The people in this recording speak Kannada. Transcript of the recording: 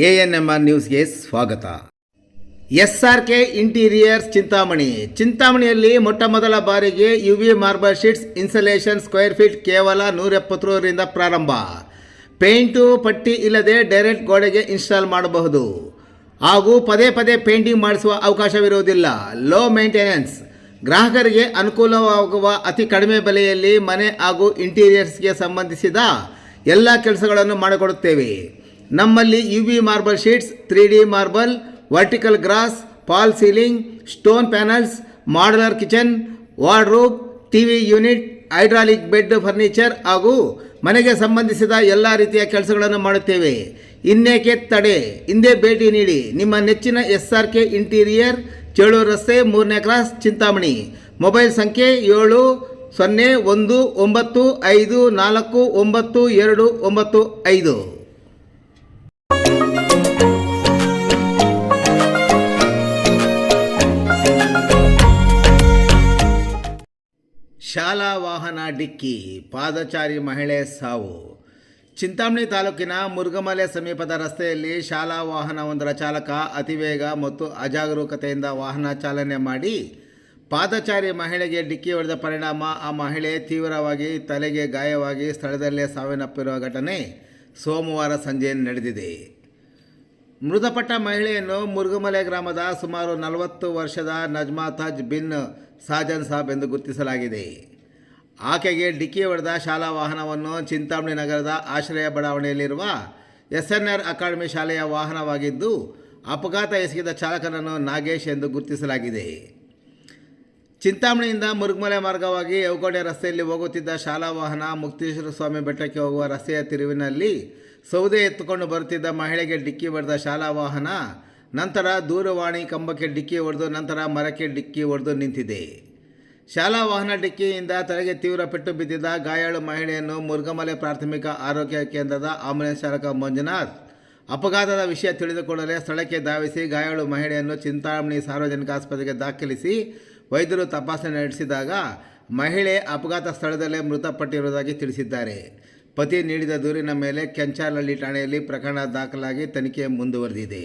ANMR ನ್ಯೂಸ್ಗೆ ಸ್ವಾಗತ. SRK ಇಂಟೀರಿಯರ್ಸ್ ಚಿಂತಾಮಣಿಯಲ್ಲಿ ಮೊಟ್ಟಮೊದಲ ಬಾರಿಗೆ UV marble sheets insulation square feet ಕೇವಲ 170 ರಿಂದ ಪ್ರಾರಂಭ. ಪೇಂಟು ಪಟ್ಟಿ ಇಲ್ಲದೆ ಡೈರೆಕ್ಟ್ ಗೋಡೆಗೆ ಇನ್ಸ್ಟಾಲ್ ಮಾಡಬಹುದು ಹಾಗೂ ಪದೇ ಪದೇ ಪೇಂಟಿಂಗ್ ಮಾಡಿಸುವ ಅವಕಾಶವಿರುವುದಿಲ್ಲ. ಲೋ ಮೇಂಟೆನೆನ್ಸ್, ಗ್ರಾಹಕರಿಗೆ ಅನುಕೂಲವಾಗುವ ಅತಿ ಕಡಿಮೆ ಬೆಲೆಯಲ್ಲಿ ಮನೆ ಹಾಗೂ ಇಂಟೀರಿಯರ್ಸ್ಗೆ ಸಂಬಂಧಿಸಿದ ಎಲ್ಲ ಕೆಲಸಗಳನ್ನು ಮಾಡಿಕೊಡುತ್ತೇವೆ. ನಮ್ಮಲ್ಲಿ UV marble sheets, 3D marble, vertical grass, fall ceiling, stone panels, modular kitchen, wardrobe, TV unit, hydraulic bed furniture ಹಾಗೂ ಮನೆಗೆ ಸಂಬಂಧಿಸಿದ ಎಲ್ಲ ರೀತಿಯ ಕೆಲಸಗಳನ್ನು ಮಾಡುತ್ತೇವೆ. ಇನ್ನೇಕೆ ತಡೆ, ಹಿಂದೆ ಭೇಟಿ ನೀಡಿ. ನಿಮ್ಮ ನೆಚ್ಚಿನ SRK ಇಂಟೀರಿಯರ್, ಚೇಳೂರು ರಸ್ತೆ, 3ನೇ ಕ್ರಾಸ್, ಚಿಂತಾಮಣಿ. ಮೊಬೈಲ್ ಸಂಖ್ಯೆ 7019549295. ಶಾಲಾ ವಾಹನ ಡಿಕ್ಕಿ, ಪಾದಚಾರಿ ಮಹಿಳೆ ಸಾವು. ಚಿಂತಾಮಣಿ ತಾಲೂಕಿನ ಮುರುಘಮಲೆ ಸಮೀಪದ ರಸ್ತೆಯಲ್ಲಿ ಶಾಲಾ ವಾಹನವೊಂದರ ಚಾಲಕ ಅತಿವೇಗ ಮತ್ತು ಅಜಾಗರೂಕತೆಯಿಂದ ವಾಹನ ಚಾಲನೆ ಮಾಡಿ ಪಾದಚಾರಿ ಮಹಿಳೆಗೆ ಡಿಕ್ಕಿ ಹೊಡೆದ ಪರಿಣಾಮ ಆ ಮಹಿಳೆ ತೀವ್ರವಾಗಿ ತಲೆಗೆ ಗಾಯವಾಗಿ ಸ್ಥಳದಲ್ಲೇ ಸಾವನ್ನಪ್ಪಿರುವ ಘಟನೆ ಸೋಮವಾರ ಸಂಜೆ ನಡೆದಿದೆ. ಮೃತಪಟ್ಟ ಮಹಿಳೆಯನ್ನು ಮುರುಘಮಲೆ ಗ್ರಾಮದ ಸುಮಾರು 40 ವರ್ಷದ ನಜ್ಮಾ ತಾಜ್ ಬಿನ್ ಸಾಜನ್ ಸಾಬ್ ಎಂದು ಗುರುತಿಸಲಾಗಿದೆ. ಆಕೆಗೆ ಡಿಕ್ಕಿ ಹೊಡೆದ ಶಾಲಾ ವಾಹನವನ್ನು ಚಿಂತಾಮಣಿ ನಗರದ ಆಶ್ರಯ ಬಡಾವಣೆಯಲ್ಲಿರುವ SNR ಅಕಾಡೆಮಿ ಶಾಲೆಯ ವಾಹನವಾಗಿದ್ದು, ಅಪಘಾತ ಎಸಗಿದ ಚಾಲಕನನ್ನು ನಾಗೇಶ್ ಎಂದು ಗುರುತಿಸಲಾಗಿದೆ. ಚಿಂತಾಮಣಿಯಿಂದ ಮುರುಘಮಲೆ ಮಾರ್ಗವಾಗಿ ಯೌಕೋಟೆ ರಸ್ತೆಯಲ್ಲಿ ಹೋಗುತ್ತಿದ್ದ ಶಾಲಾ ವಾಹನ ಮುಕ್ತೇಶ್ವರ ಸ್ವಾಮಿ ಬೆಟ್ಟಕ್ಕೆ ಹೋಗುವ ರಸ್ತೆಯ ತಿರುವಿನಲ್ಲಿ ಸೌದೆ ಎತ್ತುಕೊಂಡು ಬರುತ್ತಿದ್ದ ಮಹಿಳೆಗೆ ಡಿಕ್ಕಿ ಹೊಡೆದ ಶಾಲಾ ವಾಹನ ನಂತರ ದೂರವಾಣಿ ಕಂಬಕ್ಕೆ ಡಿಕ್ಕಿ ಹೊಡೆದು ನಂತರ ಮರಕ್ಕೆ ಡಿಕ್ಕಿ ಹೊಡೆದು ನಿಂತಿದೆ. ಶಾಲಾ ವಾಹನ ಡಿಕ್ಕಿಯಿಂದ ತಲೆಗೆ ತೀವ್ರ ಪೆಟ್ಟು ಬಿದ್ದಿದ್ದ ಗಾಯಾಳು ಮಹಿಳೆಯನ್ನು ಮುರುಘಮಲೆ ಪ್ರಾಥಮಿಕ ಆರೋಗ್ಯ ಕೇಂದ್ರದ ಆಂಬುಲೆನ್ಸ್ ಚಾಲಕ ಮಂಜುನಾಥ್ ಅಪಘಾತದ ವಿಷಯ ತಿಳಿದುಕೊಳ್ಳಲೇ ಸ್ಥಳಕ್ಕೆ ಧಾವಿಸಿ ಗಾಯಾಳು ಮಹಿಳೆಯನ್ನು ಚಿಂತಾಮಣಿ ಸಾರ್ವಜನಿಕ ಆಸ್ಪತ್ರೆಗೆ ದಾಖಲಿಸಿ ವೈದ್ಯರು ತಪಾಸಣೆ ನಡೆಸಿದಾಗ ಮಹಿಳೆ ಅಪಘಾತ ಸ್ಥಳದಲ್ಲೇ ಮೃತಪಟ್ಟಿರುವುದಾಗಿ ತಿಳಿಸಿದ್ದಾರೆ. ಪತಿ ನೀಡಿದ ದೂರಿನ ಮೇಲೆ ಕೆಂಚಾಲಹಳ್ಳಿ ಠಾಣೆಯಲ್ಲಿ ಪ್ರಕರಣ ದಾಖಲಾಗಿ ತನಿಖೆ ಮುಂದುವರೆದಿದೆ.